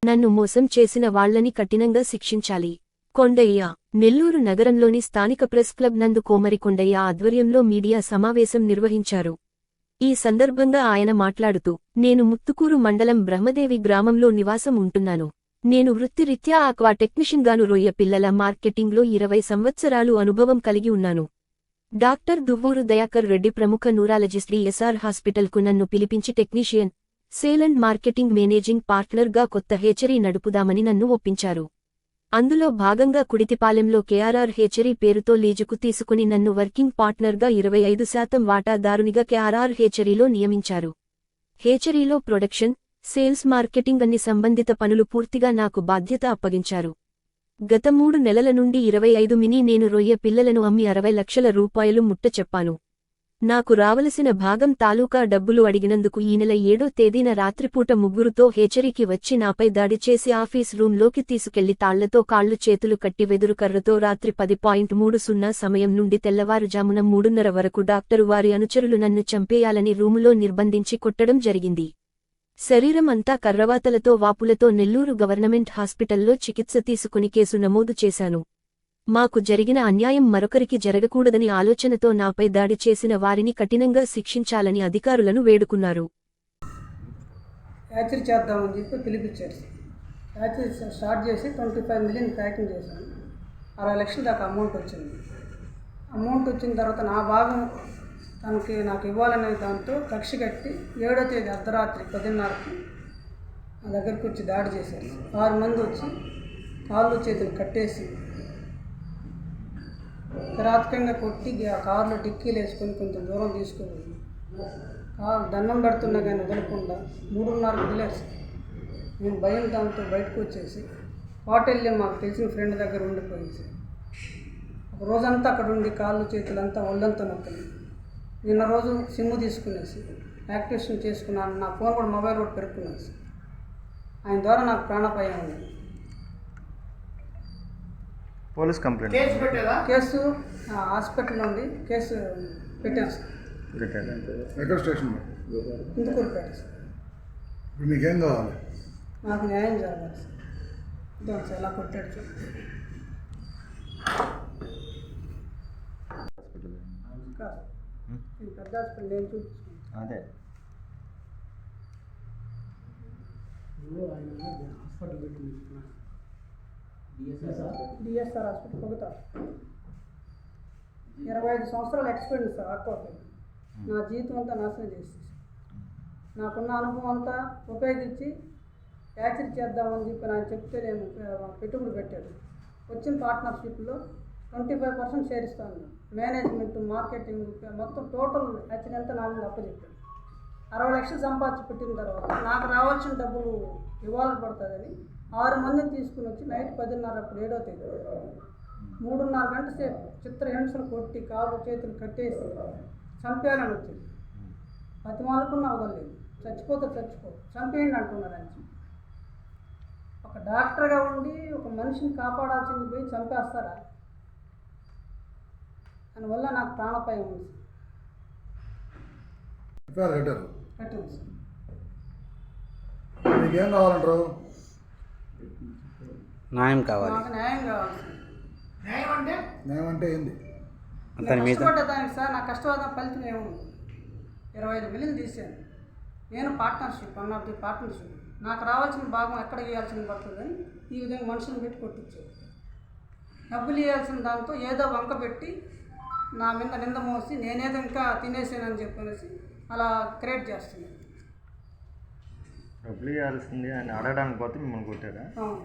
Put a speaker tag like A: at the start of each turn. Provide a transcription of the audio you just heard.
A: నన్ను మోసం చేసిన వాళ్లని కఠినంగా శిక్షించాలి. కొండయ్య. నెల్లూరు నగరంలోని స్థానిక ప్రెస్ క్లబ్ నందు కోమరి కొండయ్య ఆధ్వర్యంలో మీడియా సమావేశం నిర్వహించారు. ఈ సందర్భంగా ఆయన మాట్లాడుతూ, నేను ముత్తుకూరు మండలం బ్రహ్మదేవి గ్రామంలో నివాసం ఉంటున్నాను. నేను వృత్తిరీత్యా ఆక్వా టెక్నీషియన్గాను రొయ్య పిల్లల మార్కెటింగ్లో 20 సంవత్సరాలు అనుభవం కలిగి ఉన్నాను. డాక్టర్ దువ్వూరు దయాకర్ రెడ్డి ప్రముఖ న్యూరాలజిస్ట్ ఎస్ఆర్ హాస్పిటల్కు నన్ను పిలిపించి technician, sale and marketing managing పార్ట్నర్గా కొత్త హేచరీ నడుపుదామని నన్ను ఒప్పించారు. అందులో భాగంగా కుడితిపాలెంలో కేఆర్ఆర్ హేచరీ పేరుతో లీజుకు తీసుకుని నన్ను వర్కింగ్ పార్ట్నర్గా 25% వాటాదారునిగా కేఆర్ఆర్ హేచరీలో నియమించారు. హేచరీలో ప్రొడక్షన్, సేల్స్ మార్కెటింగ్ అన్ని సంబంధిత పనులు పూర్తిగా నాకు బాధ్యత అప్పగించారు. గత 3 నెలల నుండి 25 మినీ నేను రొయ్య పిల్లలను అమ్మి 60 లక్షల రూపాయలు ముట్ట చెప్పాను. నాకు రావలసిన భాగం తాలూకా డబ్బులు అడిగినందుకు ఈ నెల 7వ తేదీన రాత్రిపూట ముగ్గురుతో హేచరీకి వచ్చి నాపై దాడి చేసి ఆఫీస్ రూంలోకి తీసుకెళ్లి తాళ్లతో కాళ్లు చేతులు కట్టి వెదురు కర్రతో రాత్రి 10:30 సమయం నుండి తెల్లవారుజామున 3:30 వరకు డాక్టరు వారి అనుచరులు నన్ను చంపేయాలని రూములో నిర్బంధించి కొట్టడం జరిగింది. శరీరం అంతా కర్రవాతలతో వాపులతో నెల్లూరు గవర్నమెంట్ హాస్పిటల్లో చికిత్స తీసుకుని కేసు నమోదు చేశాను. మాకు జరిగిన అన్యాయం మరొకరికి జరగకూడదని ఆలోచనతో నాపై దాడి చేసిన వారిని కఠినంగా శిక్షించాలని అధికారులను వేడుకున్నారు.
B: హ్యాచరీ చేద్దామని చెప్పి పిలిపించారు. హ్యాచరీ స్టార్ట్ చేసి 25 మిలియన్ ప్యాకింగ్ చేశాను. 60 లక్షల దాకా అమౌంట్ వచ్చింది. అమౌంట్ వచ్చిన తర్వాత నా భాగం నాకు ఇవ్వాలనే దాంతో కక్ష కట్టి 7వ తేదీ అర్ధరాత్రి 10:30కి నా దగ్గరికి వచ్చి దాడి చేశారు. 6 మంది వచ్చి కాళ్ళు చేతులు కట్టేసి కిరాతకంగా కొట్టి కారులో డిక్కీలు వేసుకొని కొంచెం దూరం తీసుకొని కారు దండం పెడుతున్నా కానీ వదలకుండా 3:30 వదిలేసి నేను భయం దాంతో బయటకు వచ్చేసి హోటల్లో మాకు తెలిసిన ఫ్రెండ్ దగ్గర ఉండిపోయేసి ఒక రోజంతా అక్కడ ఉండి కాళ్ళు చేతులంతా ఒళ్ళంతా నొక్కలు. నిన్న రోజు సిమ్ తీసుకునేసి యాక్టివేషన్ చేసుకున్నాను. నా ఫోన్ కూడా మొబైల్ కూడా పెరుక్కునేసి ఆయన ద్వారా నాకు ప్రాణాపాయం ఉంది.
C: పోలీస్ కంప్లైంట్
B: కేసు హాస్పిటల్ నుండి కేసు పెట్టాను సార్.
D: ఎక్కడ స్టేషన్?
B: ఇందుకూరుపేట సార్.
D: ఇప్పుడు మీకేం కావాలి?
B: నాకు న్యాయం జరగాలి సార్. ఇదో సార్ ఎలా కొట్టాడు సార్. పెద్ద హాస్పిటల్ నేను చూపించుకున్నాను.
C: అదే
B: హాస్పిటల్ పెట్టి డిఎస్ఆర్ హాస్పిటల్ పొగతా 25 సంవత్సరాల ఎక్స్పీరియన్స్ సార్. ఆక్వాకల్చర్ నా జీవితం అంతా నాశనం చేసేసి నాకున్న అనుభవం అంతా ఉపయోగించి హ్యాచరీ చేద్దామని చెప్పి ఆయన చెప్తే నేను పెట్టుబడి పెట్టాడు. వచ్చిన పార్ట్నర్షిప్లో 25% షేర్ ఇస్తాను. మేనేజ్మెంట్, మార్కెటింగ్ మొత్తం టోటల్ హ్యాచరీ అంతా నా మీద అప్పచెప్పాడు. 60 లక్షలు సంపాదించి పెట్టిన తర్వాత నాకు రావాల్సిన డబ్బులు ఇవ్వాలని పడుతుందని 6 మందిని తీసుకుని వచ్చి నైట్ 10:30 అప్పుడు 7వ తేదీ 3:30 గంటల సేపు చిత్రహింసలు కొట్టి కాళ్ళు చేతులు కట్టేసి చంపేయాలని వచ్చింది. బతిమాలకున్నా వదలలేదు. చచ్చిపోతే చంపేయండి అంటున్నారు. ఆయన ఒక డాక్టర్గా ఉండి ఒక మనిషిని కాపాడాల్సింది పోయి చంపేస్తారా? దానివల్ల నాకు ప్రాణాపాయం ఉంది
D: సార్.
B: పెట్టండి సార్.
D: మీకేం కావాలంటారు?
E: న్యాయం కావాలి.
B: నాకు న్యాయం కావాలి సార్.
D: న్యాయం అంటే ఏంది?
B: కష్టపడ్డదానికి సార్ నా కష్టపడ్డ ఫలితం ఏముంది? 25 మిలియన్ తీసాను. నేను partnership, one of the partnership. నాకు రావాల్సిన భాగం ఎక్కడ ఇవ్వాల్సింది పడుతుందని ఈ విధంగా మనుషులను పెట్టి కొట్టించారు. డబ్బులు ఇవ్వాల్సిన దాంతో ఏదో వంక పెట్టి నా మీద నింద మోసి నేనేదో ఇంకా తినేసానని చెప్పనేసి అలా క్రియేట్ చేస్తున్నాను.
C: డబ్బులు ఇవ్వాల్సింది అని అడగడానికి పోతే మిమ్మల్ని కొట్టారా?
B: అవును.